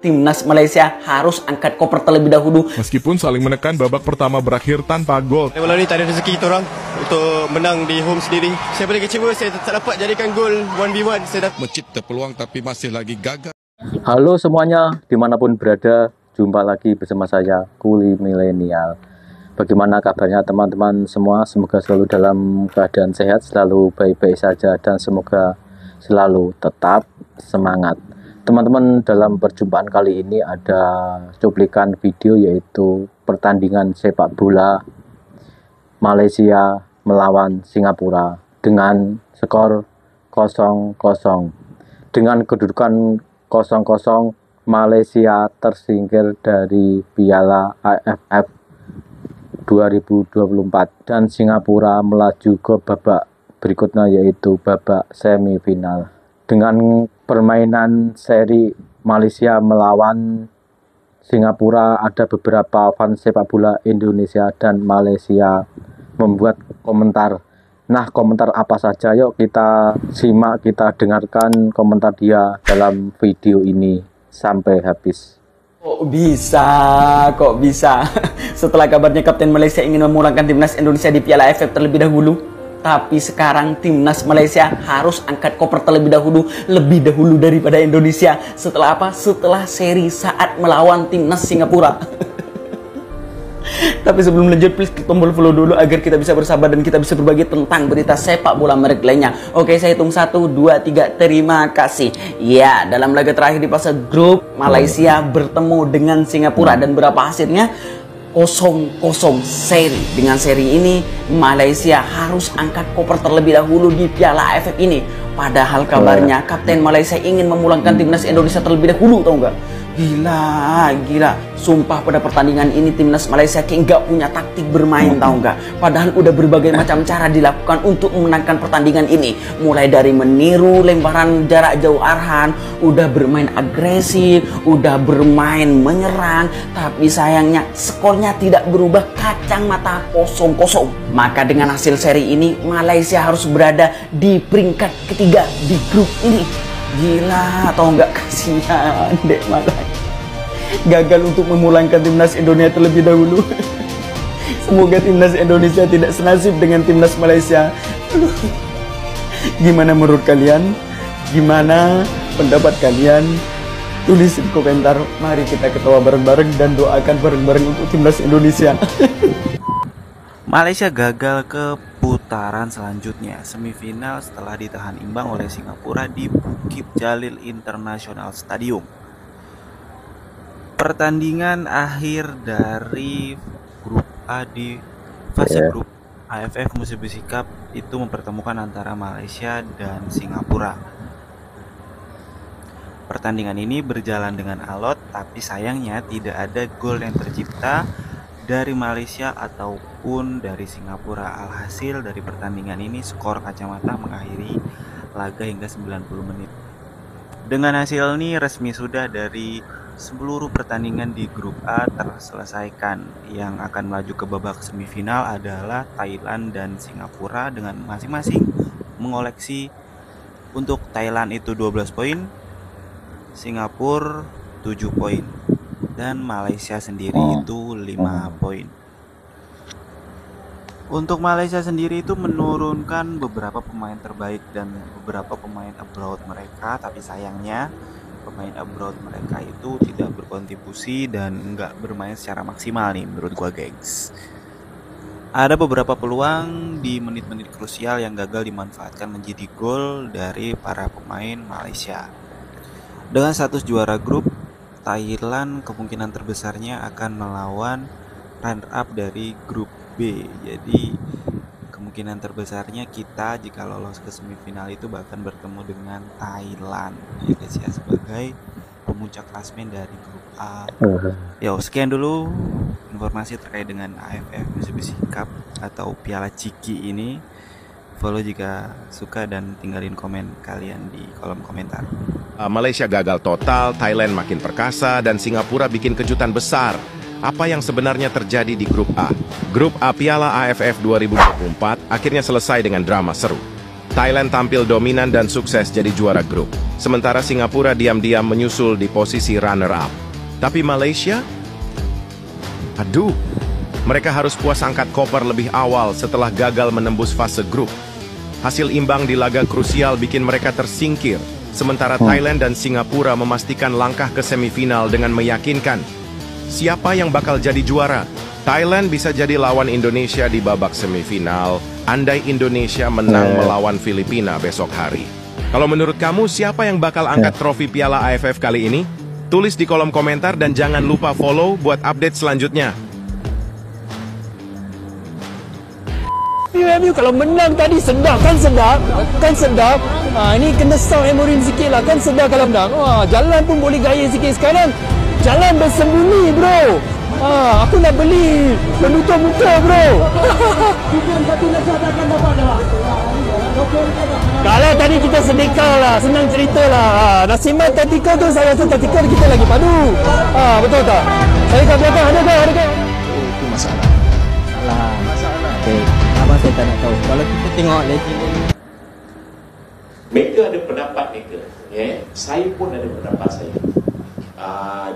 timnas Malaysia harus angkat koper terlebih dahulu. Meskipun saling menekan, babak pertama berakhir tanpa gol. Malam ni tak ada rezeki kita orang untuk menang di home sendiri. Saya paling kecewa saya tak dapat jadikan gol 1v1. Saya dapat mencipta peluang tapi masih lagi gagal. Halo semuanya, dimanapun berada, jumpa lagi bersama saya, Kuli Milenial. Bagaimana kabarnya teman-teman semua? Semoga selalu dalam keadaan sehat, selalu baik-baik saja, dan semoga selalu tetap semangat. Teman-teman, dalam perjumpaan kali ini ada cuplikan video, yaitu pertandingan sepak bola Malaysia melawan Singapura dengan skor 0-0. Dengan kedudukan 0-0, Malaysia tersingkir dari Piala AFF 2024 dan Singapura melaju ke babak berikutnya, yaitu babak semifinal. Dengan permainan seri Malaysia melawan Singapura, ada beberapa fans sepak bola Indonesia dan Malaysia membuat komentar. Nah, komentar apa saja? Yuk kita simak, kita dengarkan komentar dia dalam video ini sampai habis. Kok bisa? Setelah kabarnya Kapten Malaysia ingin memulangkan timnas Indonesia di Piala AFF terlebih dahulu, tapi sekarang timnas Malaysia harus angkat koper terlebih dahulu, lebih dahulu daripada Indonesia. Setelah apa? Setelah seri saat melawan timnas Singapura. Tapi sebelum lanjut, please klik tombol follow dulu agar kita bisa bersabar dan kita bisa berbagi tentang berita sepak bola menarik lainnya. Oke, saya hitung 1, 2, 3, terima kasih. Ya, dalam laga terakhir di fase grup, Malaysia bertemu dengan Singapura dan berapa hasilnya? 0-0 seri. Dengan seri ini, Malaysia harus angkat koper terlebih dahulu di Piala AFF ini. Padahal kabarnya Kapten Malaysia ingin memulangkan timnas Indonesia terlebih dahulu, tau nggak? Gila. Sumpah pada pertandingan ini timnas Malaysia kayak nggak punya taktik bermain, tau nggak? Padahal udah berbagai macam cara dilakukan untuk memenangkan pertandingan ini. Mulai dari meniru lemparan jarak jauh Arhan, udah bermain agresif, udah bermain menyerang. Tapi sayangnya skornya tidak berubah, kacang mata 0-0. Maka dengan hasil seri ini, Malaysia harus berada di peringkat ketiga di grup ini. Gila, atau enggak, kasihan dek Malaysia. Gagal untuk memulangkan timnas Indonesia terlebih dahulu. Semoga timnas Indonesia tidak senasib dengan timnas Malaysia. Gimana menurut kalian? Gimana pendapat kalian? Tulis di komentar. Mari kita ketawa bareng-bareng dan doakan bareng-bareng untuk timnas Indonesia. Malaysia gagal ke putaran selanjutnya semifinal setelah ditahan imbang oleh Singapura di Bukit Jalil International Stadium. Pertandingan akhir dari grup A di fase grup AFF Mitsubishi Cup itu mempertemukan antara Malaysia dan Singapura. Pertandingan ini berjalan dengan alot, tapi sayangnya tidak ada gol yang tercipta dari Malaysia ataupun dari Singapura. Alhasil dari pertandingan ini skor kacamata mengakhiri laga hingga 90 menit. Dengan hasil ini resmi sudah dari seluruh pertandingan di grup A terselesaikan. Yang akan melaju ke babak semifinal adalah Thailand dan Singapura dengan masing-masing mengoleksi, untuk Thailand itu 12 poin, Singapura 7 poin, dan Malaysia sendiri itu 5 poin. Untuk Malaysia sendiri itu menurunkan beberapa pemain terbaik dan beberapa pemain abroad mereka, tapi sayangnya pemain abroad mereka itu tidak berkontribusi dan nggak bermain secara maksimal nih menurut gua, gengs. Ada beberapa peluang di menit-menit krusial yang gagal dimanfaatkan menjadi gol dari para pemain Malaysia. Dengan status juara grup, Thailand kemungkinan terbesarnya akan melawan runner up dari grup B. Jadi kemungkinan terbesarnya kita jika lolos ke semifinal itu bahkan bertemu dengan Thailand, ya guys ya, sebagai pemuncak klasmen dari grup A. Yo, sekian dulu informasi terkait dengan AFF Mitsubishi Cup atau Piala Ciki ini. Follow jika suka dan tinggalin komen kalian di kolom komentar. Malaysia gagal total, Thailand makin perkasa, dan Singapura bikin kejutan besar. Apa yang sebenarnya terjadi di grup A? Grup A Piala AFF 2024 akhirnya selesai dengan drama seru. Thailand tampil dominan dan sukses jadi juara grup. Sementara Singapura diam-diam menyusul di posisi runner-up. Tapi Malaysia? Aduh, mereka harus puas angkat koper lebih awal setelah gagal menembus fase grup. Hasil imbang di laga krusial bikin mereka tersingkir. Sementara Thailand dan Singapura memastikan langkah ke semifinal dengan meyakinkan. Siapa yang bakal jadi juara? Thailand bisa jadi lawan Indonesia di babak semifinal, andai Indonesia menang melawan Filipina besok hari. Kalau menurut kamu, siapa yang bakal angkat trofi Piala AFF kali ini? Tulis di kolom komentar dan jangan lupa follow buat update selanjutnya. MU kalau menang tadi sedap kan sedap. Ini kena sound Amorim sikit lah, kan sedap kalau menang. Jalan pun boleh gaya sikit. Sekarang jalan bersembunyi bro. Aku nak beli penutup muka bro. Kalau tadi kita sedekah lah, senang cerita lah. Nasimat taktikal tu saya rasa taktikal kita lagi padu. Betul tak? Saya kat belakang ada ke? Itu masalah. Okay. Abang saya tak nak tahu. Kalau kita tengok legend mereka ada pendapat mereka, saya pun ada pendapat saya,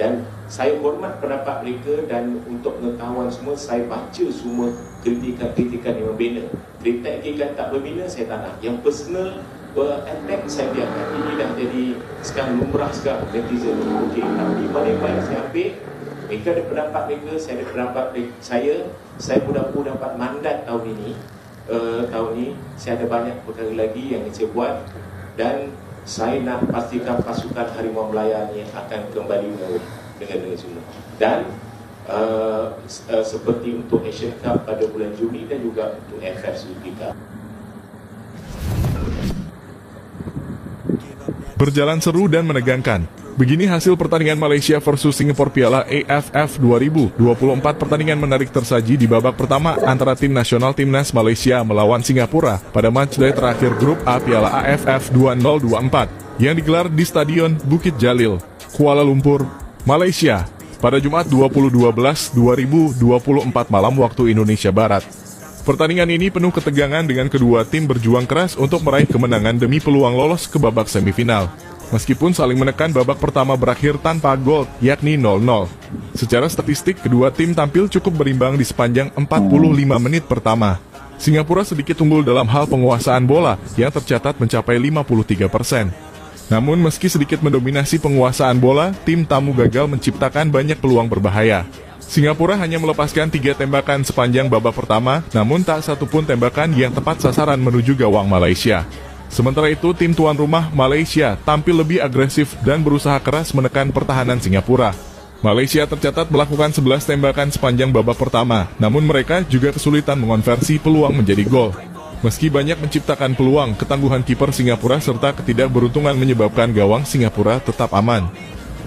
dan saya hormat pendapat mereka, dan untuk pengetahuan semua saya baca semua kritikan-kritikan yang berbina. Kritikan tak berbina saya tak nak. Yang personal attack saya biarkan. Ini dah jadi sekarang lumrah sekarang netizen. Okey, tapi paling-paling saya ambil. Mereka ada pendapat mereka, saya ada pendapat saya. Saya mudah-mudahan dapat mandat tahun ini. Tahun ini saya ada banyak perkara lagi yang saya buat, dan saya nak pastikan pasukan Harimau Melaya ni akan kembali dengan semua. Dan seperti untuk Asian Cup pada bulan Juni dan juga untuk AFF Suzuki Cup. Berjalan seru dan menegangkan. Begini hasil pertandingan Malaysia versus Singapura Piala AFF 2024. Pertandingan menarik tersaji di babak pertama antara tim nasional Timnas Malaysia melawan Singapura pada matchday terakhir grup A Piala AFF 2024 yang digelar di Stadion Bukit Jalil, Kuala Lumpur, Malaysia pada Jumat 20/12/2024 malam waktu Indonesia Barat. Pertandingan ini penuh ketegangan dengan kedua tim berjuang keras untuk meraih kemenangan demi peluang lolos ke babak semifinal. Meskipun saling menekan, babak pertama berakhir tanpa gol, yakni 0-0. Secara statistik, kedua tim tampil cukup berimbang di sepanjang 45 menit pertama. Singapura sedikit unggul dalam hal penguasaan bola yang tercatat mencapai 53%. Namun meski sedikit mendominasi penguasaan bola, tim tamu gagal menciptakan banyak peluang berbahaya. Singapura hanya melepaskan 3 tembakan sepanjang babak pertama, namun tak satupun tembakan yang tepat sasaran menuju gawang Malaysia. Sementara itu, tim tuan rumah Malaysia tampil lebih agresif dan berusaha keras menekan pertahanan Singapura. Malaysia tercatat melakukan 11 tembakan sepanjang babak pertama, namun mereka juga kesulitan mengonversi peluang menjadi gol. Meski banyak menciptakan peluang, ketangguhan kiper Singapura serta ketidakberuntungan menyebabkan gawang Singapura tetap aman.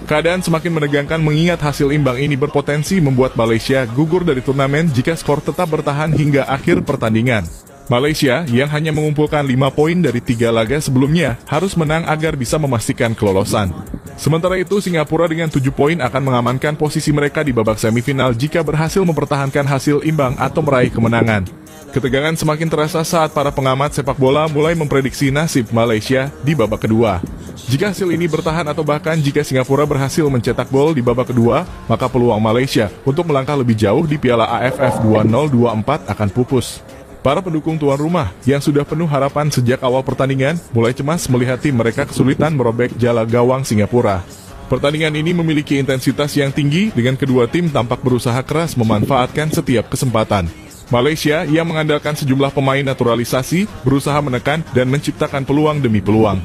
Keadaan semakin menegangkan mengingat hasil imbang ini berpotensi membuat Malaysia gugur dari turnamen jika skor tetap bertahan hingga akhir pertandingan. Malaysia yang hanya mengumpulkan 5 poin dari 3 laga sebelumnya harus menang agar bisa memastikan kelolosan. Sementara itu, Singapura dengan 7 poin akan mengamankan posisi mereka di babak semifinal jika berhasil mempertahankan hasil imbang atau meraih kemenangan. Ketegangan semakin terasa saat para pengamat sepak bola mulai memprediksi nasib Malaysia di babak kedua. Jika hasil ini bertahan atau bahkan jika Singapura berhasil mencetak gol di babak kedua, maka peluang Malaysia untuk melangkah lebih jauh di Piala AFF 2024 akan pupus. Para pendukung tuan rumah yang sudah penuh harapan sejak awal pertandingan mulai cemas melihat tim mereka kesulitan merobek jala gawang Singapura. Pertandingan ini memiliki intensitas yang tinggi dengan kedua tim tampak berusaha keras memanfaatkan setiap kesempatan. Malaysia yang mengandalkan sejumlah pemain naturalisasi berusaha menekan dan menciptakan peluang demi peluang.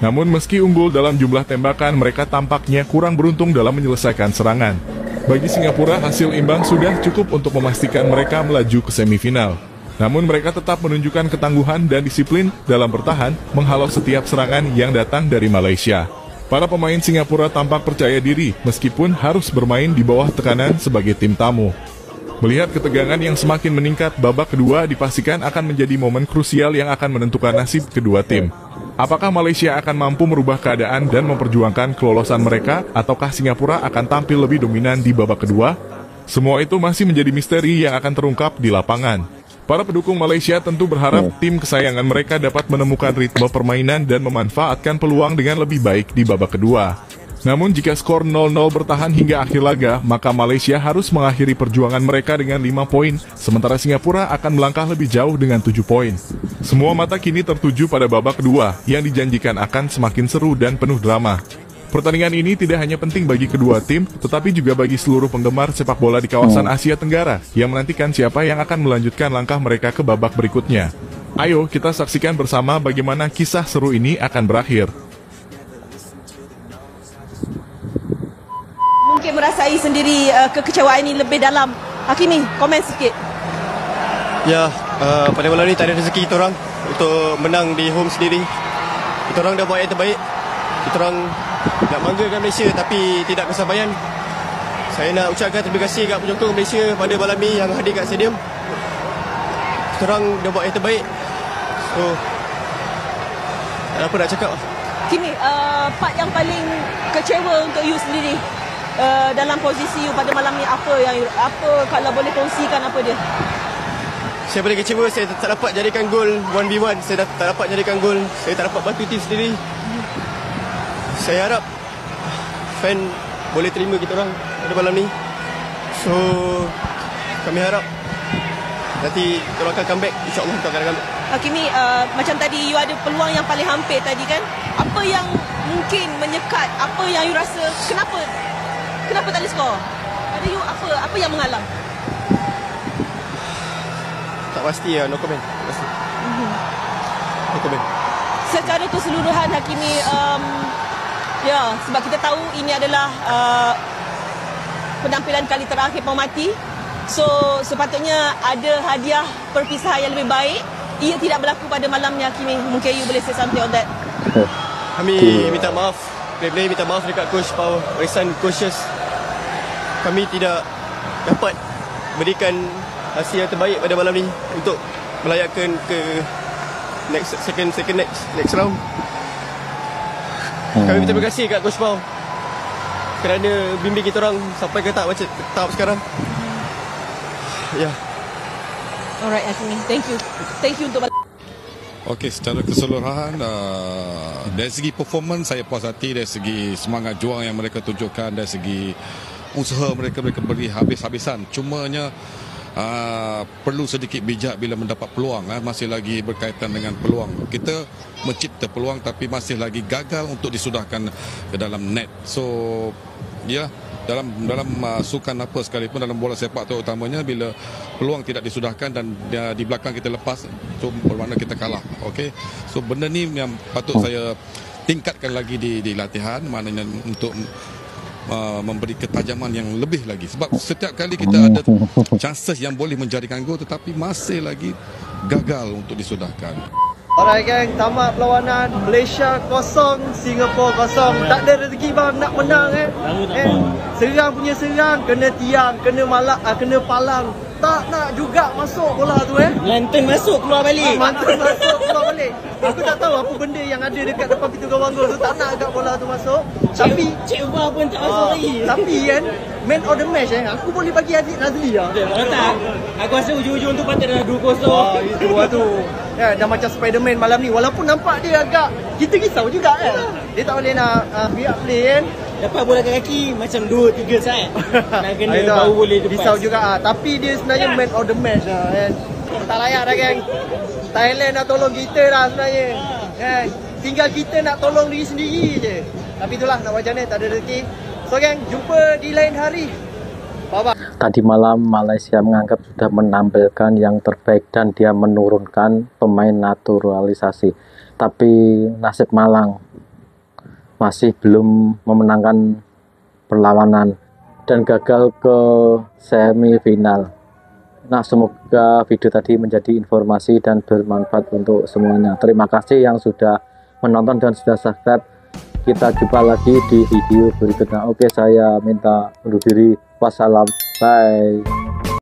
Namun meski unggul dalam jumlah tembakan, mereka tampaknya kurang beruntung dalam menyelesaikan serangan. Bagi Singapura, hasil imbang sudah cukup untuk memastikan mereka melaju ke semifinal. Namun mereka tetap menunjukkan ketangguhan dan disiplin dalam bertahan menghalau setiap serangan yang datang dari Malaysia. Para pemain Singapura tampak percaya diri meskipun harus bermain di bawah tekanan sebagai tim tamu. Melihat ketegangan yang semakin meningkat, babak kedua dipastikan akan menjadi momen krusial yang akan menentukan nasib kedua tim. Apakah Malaysia akan mampu merubah keadaan dan memperjuangkan kelolosan mereka, ataukah Singapura akan tampil lebih dominan di babak kedua? Semua itu masih menjadi misteri yang akan terungkap di lapangan. Para pendukung Malaysia tentu berharap tim kesayangan mereka dapat menemukan ritme permainan dan memanfaatkan peluang dengan lebih baik di babak kedua. Namun jika skor 0-0 bertahan hingga akhir laga, maka Malaysia harus mengakhiri perjuangan mereka dengan 5 poin, sementara Singapura akan melangkah lebih jauh dengan 7 poin. Semua mata kini tertuju pada babak kedua, yang dijanjikan akan semakin seru dan penuh drama. Pertandingan ini tidak hanya penting bagi kedua tim, tetapi juga bagi seluruh penggemar sepak bola di kawasan Asia Tenggara, yang menantikan siapa yang akan melanjutkan langkah mereka ke babak berikutnya. Ayo kita saksikan bersama bagaimana kisah seru ini akan berakhir. Mungkin merasai sendiri kekecewaan ini lebih dalam. Hakimi, komen sikit. Ya, pada malam ni tak ada rezeki kita orang untuk menang di home sendiri. Kita orang dah buat yang terbaik. Kita orang nak banggakan Malaysia tapi tidak kesampaian. Saya nak ucapkan terima kasih kepada penyokong Malaysia pada malam ni yang hadir kat stadium. Kita orang dah buat yang terbaik. So, tak ada apa nak cakap. Hakimi, part yang paling kecewa untuk you sendiri dalam posisi you pada malam ni apa kalau boleh kongsikan apa dia? Saya paling kecewa saya tak dapat jadikan gol 1v1. Saya tak dapat jadikan gol. Saya tak dapat bantu tim sendiri. Saya harap fan boleh terima kita orang pada malam ni. So kami harap nanti kita akan comeback. InsyaAllah kita akan comeback. Hakimi, macam tadi you ada peluang yang paling hampir tadi kan? Apa yang mungkin menyekat? Apa yang you rasa kenapa tak boleh skor? Ada you apa yang mengalang? Tak pasti ya, no comment. Tak pasti. No comment. Secara keseluruhan Hakimi, ya, sebab kita tahu ini adalah penampilan kali terakhir Permati. So sepatutnya ada hadiah perpisahan yang lebih baik. Ia tidak berlaku pada malam ni Hakimi. Mungkin you boleh say something on that. Kami minta maaf. Player minta maaf dekat coach Pau, Resan coaches. Kami tidak dapat berikan hasil yang terbaik pada malam ni untuk melayakkan ke next round. Kami terima kasih kat Coach Pau kerana bimbing kita orang sampai ke tahap sekarang. Ya. Alright Hakimi, thank you untuk Okey, secara keseluruhan dari segi performance saya puas hati, dari segi semangat juang yang mereka tunjukkan, dari segi usaha mereka beri habis-habisan. Cumanya perlu sedikit bijak bila mendapat peluang. Masih lagi berkaitan dengan peluang. Kita mencipta peluang tapi masih lagi gagal untuk disudahkan ke dalam net. So ya, dalam sukan apa sekalipun, dalam bola sepak terutamanya, bila peluang tidak disudahkan dan di belakang kita lepas, so bermakna kita kalah. Okey, so benda ni yang patut saya tingkatkan lagi di latihan, maknanya untuk memberi ketajaman yang lebih lagi. Sebab setiap kali kita ada chances yang boleh menjadikan gol tetapi masih lagi gagal untuk disudahkan. Alright geng, tamat perlawanan. Malaysia 0, Singapura 0. Tak ada rezeki bang nak menang Serang punya serang, kena tiang, kena malak, kena palang. Tak nak juga masuk bola tu Lantern masuk keluar balik. Lantern masuk keluar balik. Aku tak tahu apa benda yang ada dekat depan pintu gawang gol tu. Tak nak agak bola tu masuk. Tapi Cik Ubah pun tak masuk lagi. Tapi kan, man of the match aku boleh bagi Aziz Nazli lah. Tak. Aku rasa ujung-ujung tu patut dah 2-0. Itu tu. Ya, dah macam Spiderman malam ni. Walaupun nampak dia agak, kita risau juga dia tak boleh nak biar play kan. Dapat bola ke kaki macam 2-3 saat. Nak kena baru boleh lepas. Risau juga tapi dia sebenarnya man of the match kan. Tak layak dah geng. Thailand nak tolong kita dah sebenarnya. Kan? Tinggal kita nak tolong diri sendiri je. Tapi itulah nak macam ni, tak ada rezeki. So geng, jumpa di lain hari. Bye-bye. Tadi malam Malaysia menganggap sudah menampilkan yang terbaik dan dia menurunkan pemain naturalisasi. Tapi nasib malang masih belum memenangkan perlawanan dan gagal ke semifinal. Nah, semoga video tadi menjadi informasi dan bermanfaat untuk semuanya. Terima kasih yang sudah menonton dan sudah subscribe. Kita jumpa lagi di video berikutnya. Oke, saya minta undur diri. Wassalam. Bye.